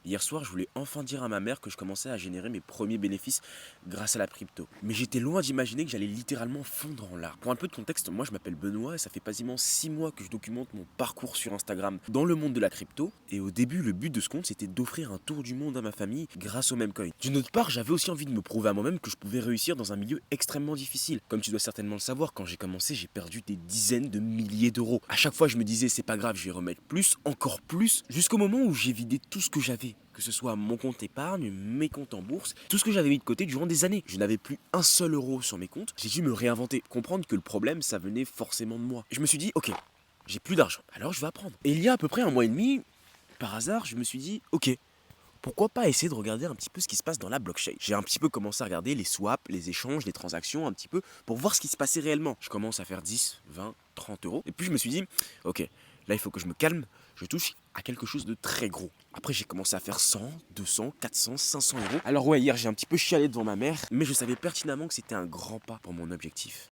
Hier soir, je voulais enfin dire à ma mère que je commençais à générer mes premiers bénéfices grâce à la crypto. Mais j'étais loin d'imaginer que j'allais littéralement fondre en larmes. Pour un peu de contexte, moi je m'appelle Benoît et ça fait quasiment 6 mois que je documente mon parcours sur Instagram dans le monde de la crypto. Et au début, le but de ce compte, c'était d'offrir un tour du monde à ma famille grâce au même coin. D'une autre part, j'avais aussi envie de me prouver à moi-même que je pouvais réussir dans un milieu extrêmement difficile. Comme tu dois certainement le savoir, quand j'ai commencé, j'ai perdu des dizaines de milliers d'euros. À chaque fois, je me disais, c'est pas grave, je vais remettre plus, encore plus, jusqu'au moment où j'ai vidé tout ce que j'avais. Que ce soit mon compte épargne, mes comptes en bourse, tout ce que j'avais mis de côté durant des années. Je n'avais plus un seul euro sur mes comptes. J'ai dû me réinventer, comprendre que le problème, ça venait forcément de moi. Je me suis dit, ok, j'ai plus d'argent, alors je vais apprendre. Et il y a à peu près un mois et demi, par hasard, je me suis dit, ok, pourquoi pas essayer de regarder un petit peu ce qui se passe dans la blockchain. J'ai un petit peu commencé à regarder les swaps, les échanges, les transactions, un petit peu, pour voir ce qui se passait réellement. Je commence à faire 10, 20, 30 euros. Et puis je me suis dit, ok, là il faut que je me calme, je touche à quelque chose de très gros. Après j'ai commencé à faire 100, 200, 400, 500 euros. Alors ouais, hier j'ai un petit peu chialé devant ma mère, mais je savais pertinemment que c'était un grand pas pour mon objectif.